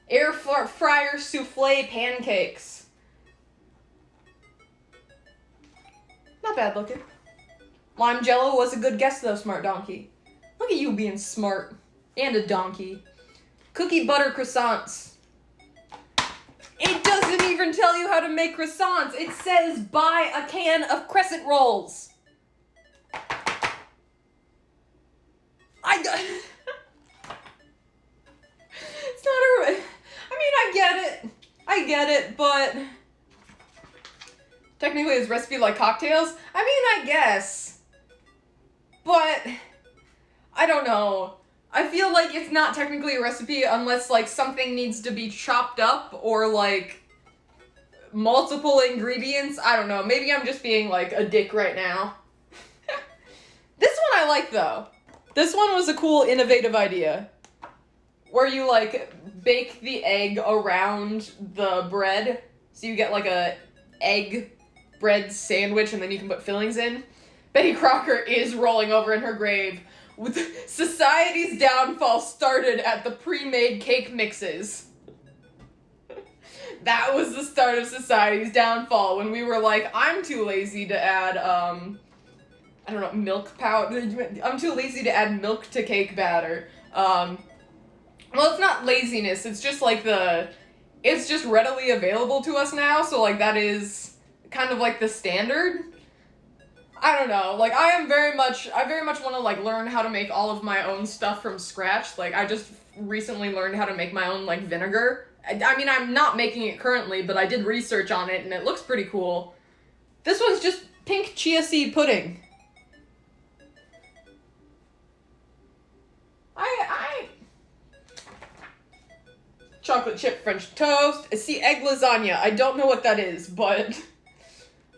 Air fryer souffle pancakes. Not bad looking. Lime jello was a good guess though, smart donkey. Look at you being smart. And a donkey. Cookie butter croissants. It doesn't even tell you how to make croissants. It says buy a can of crescent rolls. It's not a... I mean, I get it, but... Technically, is recipe like cocktails? I mean, I guess. But... I don't know. I feel like it's not technically a recipe unless, like, something needs to be chopped up or, like, multiple ingredients. I don't know. Maybe I'm just being, like, a dick right now. This one I like, though. This one was a cool, innovative idea. Where you, like, bake the egg around the bread. So you get, like, a egg bread sandwich and then you can put fillings in. Betty Crocker is rolling over in her grave. With society's downfall started at the pre-made cake mixes. That was the start of society's downfall when we were like, I'm too lazy to add, I don't know, milk powder. I'm too lazy to add milk to cake batter. well, it's not laziness, it's just like it's just readily available to us now, so like that is kind of like the standard. I don't know, like I very much want to like learn how to make all of my own stuff from scratch. Like I just recently learned how to make my own like vinegar. I mean, I'm not making it currently, but I did research on it and it looks pretty cool. This one's just pink chia seed pudding. Chocolate chip French toast. See, egg lasagna. I don't know what that is, but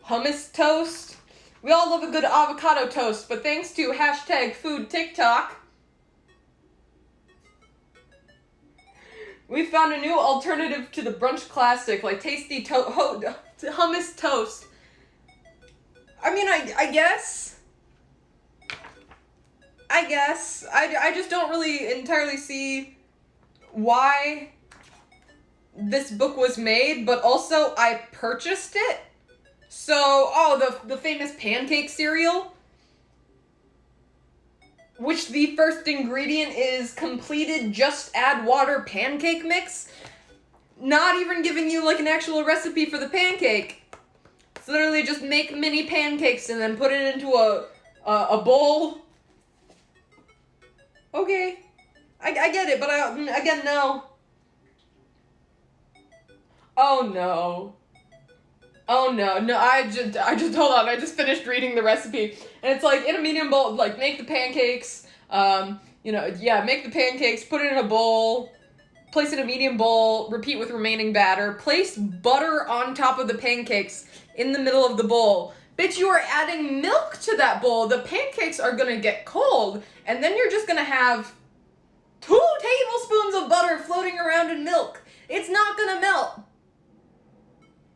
hummus toast. We all love a good avocado toast, but thanks to #foodTikTok, we found a new alternative to the brunch classic, like tasty hummus toast. I mean, I guess. I just don't really entirely see why this book was made, but also I purchased it. So, the famous pancake cereal, which the first ingredient is completed just add water pancake mix. Not even giving you like an actual recipe for the pancake. It's literally just make mini pancakes and then put it into a bowl. Okay, I get it, but again, no. Oh no, I just, hold on, I just finished reading the recipe, and it's like, in a medium bowl, like, make the pancakes, make the pancakes, put it in a bowl, place it in a medium bowl, repeat with remaining batter, place butter on top of the pancakes in the middle of the bowl. Bitch, you are adding milk to that bowl. The pancakes are gonna get cold, and then you're just gonna have 2 tablespoons of butter floating around in milk. It's not gonna melt.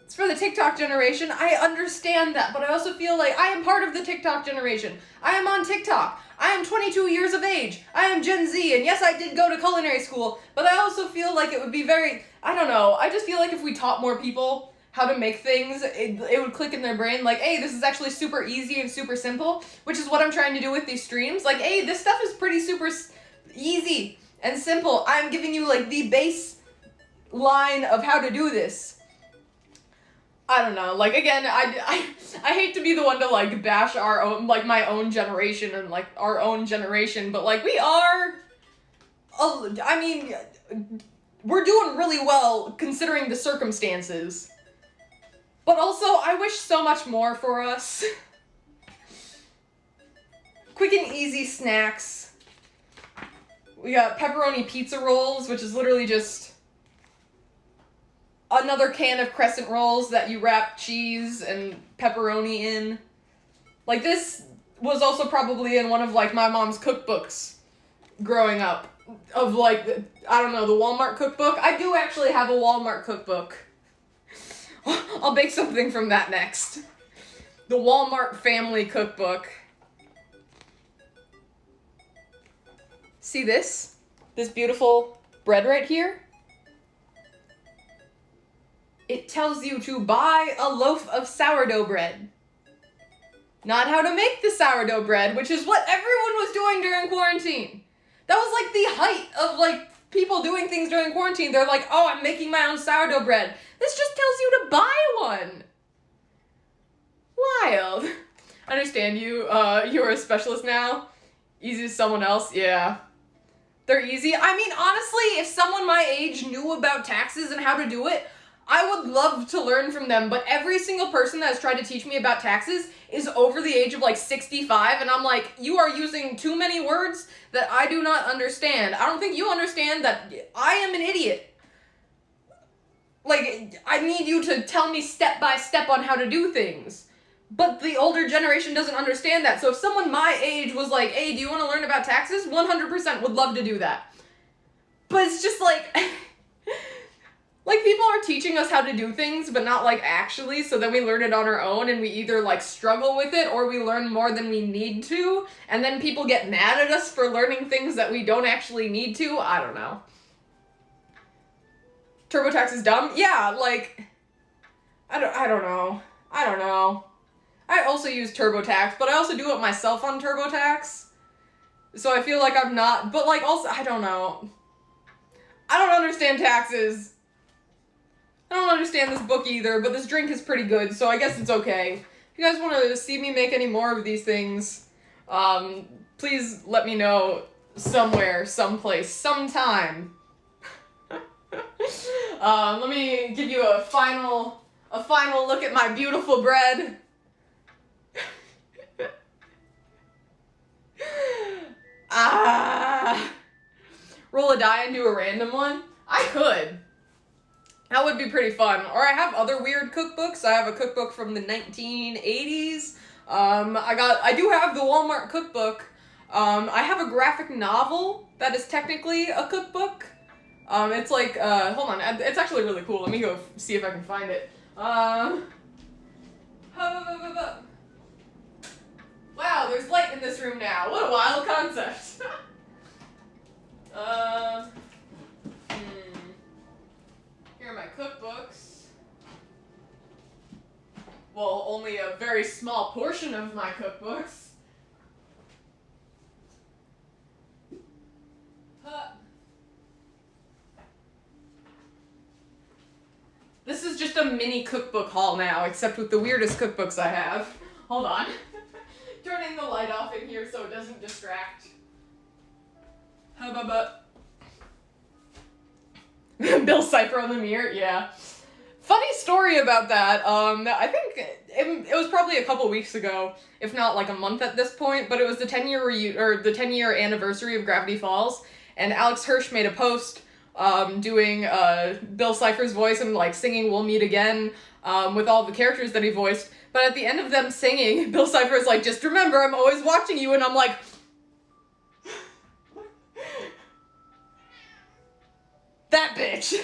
It's for the TikTok generation. I understand that, but I also feel like I am part of the TikTok generation. I am on TikTok. I am 22 years of age. I am Gen Z, and yes, I did go to culinary school, but I also feel like it would be very, I don't know, I just feel like if we taught more people how to make things, it would click in their brain, like, hey, this is actually super easy and super simple, which is what I'm trying to do with these streams. Like, hey, this stuff is pretty super easy and simple. I'm giving you, like, the base line of how to do this. I don't know, like, again, I hate to be the one to, like, bash our own, like, my own generation and, like, our own generation, but, like, we are, I mean, we're doing really well considering the circumstances. But also, I wish so much more for us. Quick and easy snacks. We got pepperoni pizza rolls, which is literally just another can of crescent rolls that you wrap cheese and pepperoni in. Like, this was also probably in one of, like, my mom's cookbooks growing up. Of, like, I don't know, the Walmart cookbook. I do actually have a Walmart cookbook. I'll bake something from that next. The Walmart family cookbook. See this? This beautiful bread right here? It tells you to buy a loaf of sourdough bread. Not how to make the sourdough bread, which is what everyone was doing during quarantine. That was like the height of like people doing things during quarantine. They're like, oh, I'm making my own sourdough bread. This just tells you to buy one. Wild. I understand you. You're a specialist now. Easy as someone else. Yeah. They're easy. I mean, honestly, if someone my age knew about taxes and how to do it, I would love to learn from them, but every single person that has tried to teach me about taxes is over the age of like 65, and I'm like, you are using too many words that I do not understand. I don't think you understand that I am an idiot. Like, I need you to tell me step by step on how to do things. But the older generation doesn't understand that. So if someone my age was like, hey, do you want to learn about taxes? 100% would love to do that. But it's just like... like, people are teaching us how to do things, but not, like, actually, so then we learn it on our own, and we either, like, struggle with it, or we learn more than we need to, and then people get mad at us for learning things that we don't actually need to. I don't know. TurboTax is dumb? Yeah, like, I don't know. I also use TurboTax, but I also do it myself on TurboTax, so I feel like I'm not, but, like, also, I don't know. understand taxes. I don't understand this book either, but this drink is pretty good, so I guess it's okay. If you guys want to see me make any more of these things, please let me know somewhere, someplace, sometime. Let me give you a final look at my beautiful bread. Roll a die and do a random one? I could. That would be pretty fun. Or I have other weird cookbooks. I have a cookbook from the 1980s. I do have the Walmart cookbook. I have a graphic novel that is technically a cookbook. It's like, hold on, it's actually really cool. Let me go see if I can find it. Wow, there's light in this room now. What a wild concept. Here are my cookbooks. Well, only a very small portion of my cookbooks. This is just a mini cookbook haul now, except with the weirdest cookbooks I have. Hold on. Turning the light off in here so it doesn't distract. Bill Cipher on the mirror, yeah. Funny story about that. I think it was probably a couple weeks ago, if not like a month at this point, but it was the 10-year anniversary of Gravity Falls, and Alex Hirsch made a post doing Bill Cipher's voice and like singing "We'll Meet Again" with all the characters that he voiced. But at the end of them singing, Bill Cipher is like, "Just remember, I'm always watching you," and I'm like, that bitch.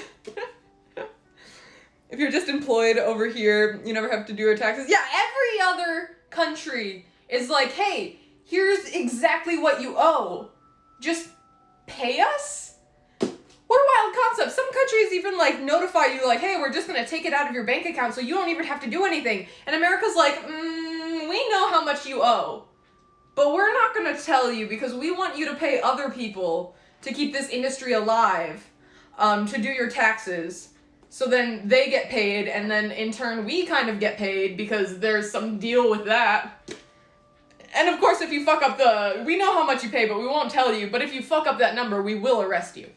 If you're just employed over here, you never have to do your taxes. Yeah, every other country is like, hey, here's exactly what you owe. Just pay us? What a wild concept. Some countries even like notify you like, hey, we're just gonna take it out of your bank account so you don't even have to do anything. And America's like, we know how much you owe, but we're not gonna tell you because we want you to pay other people to keep this industry alive, to do your taxes. So then they get paid, and then in turn we kind of get paid because there's some deal with that. And of course if you fuck up we know how much you pay, but we won't tell you, but if you fuck up that number, we will arrest you.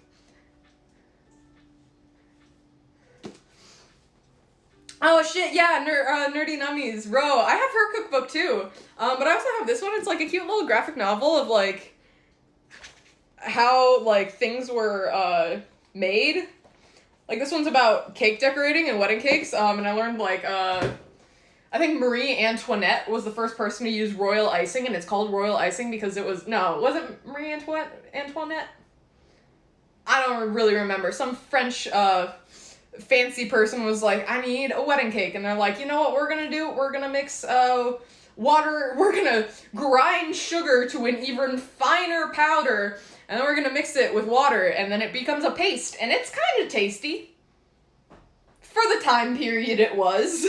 Oh shit, yeah, Nerdy Nummies, Ro. I have her cookbook too. But I also have this one. It's like a cute little graphic novel of like how like things were made. Like this one's about cake decorating and wedding cakes. And I learned like I think Marie Antoinette was the first person to use royal icing, and it's called royal icing because was it Marie Antoinette? I don't really remember. Some French fancy person was like, I need a wedding cake, and they're like, you know what we're gonna do? We're gonna mix water, we're gonna grind sugar to an even finer powder, and then we're gonna mix it with water, and then it becomes a paste, and it's kind of tasty. For the time period it was.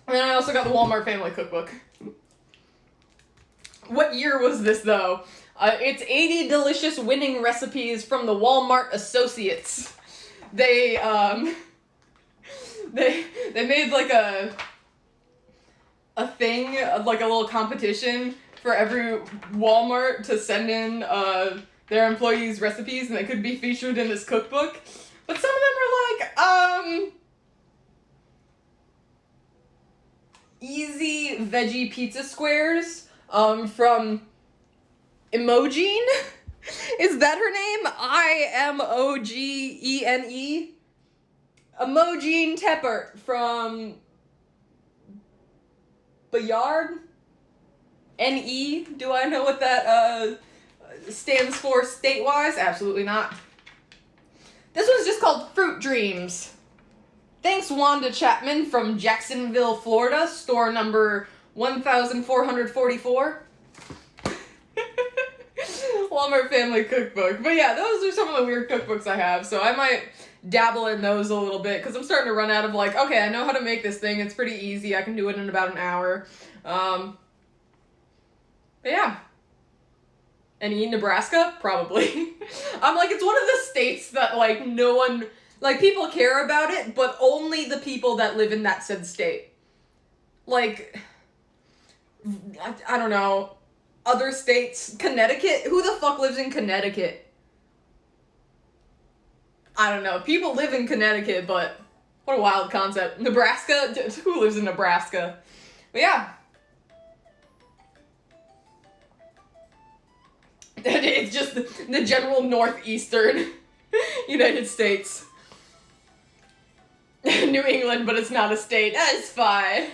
And then I also got the Walmart Family Cookbook. What year was this, though? It's 80 delicious winning recipes from the Walmart Associates. They made like a thing, like a little competition for every Walmart to send in their employees' recipes, and they could be featured in this cookbook. But some of them are like, easy veggie pizza squares, from Imogene? Is that her name? Imogene? Imogene Teppert from Bayard? NE? Do I know what that stands for state-wise? Absolutely not. This one's just called Fruit Dreams. Thanks, Wanda Chapman from Jacksonville, Florida, store number 1444. Walmart Family Cookbook. But yeah, those are some of the weird cookbooks I have, so I might dabble in those a little bit, because I'm starting to run out of like, okay, I know how to make this thing, it's pretty easy, I can do it in about an hour. But yeah. Any? Nebraska? Probably. I'm like, it's one of the states that, like, no one, like, people care about it, but only the people that live in that said state. Like, I don't know. Other states? Connecticut? Who the fuck lives in Connecticut? I don't know. People live in Connecticut, but what a wild concept. Nebraska? Who lives in Nebraska? But yeah. It's just the general northeastern United States. New England, but it's not a state. It's fine.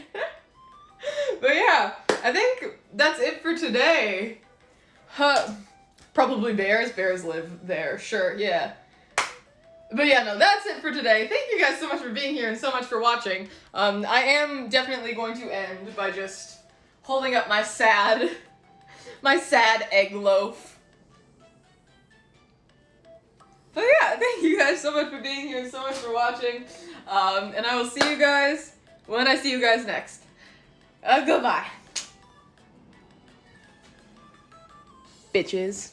But yeah, I think that's it for today. Probably bears. Bears live there. Sure, yeah. But yeah, no, that's it for today. Thank you guys so much for being here and so much for watching. I am definitely going to end by just holding up my sad egg loaf. But yeah, thank you guys so much for being here and so much for watching. And I will see you guys when I see you guys next. Goodbye. Bitches.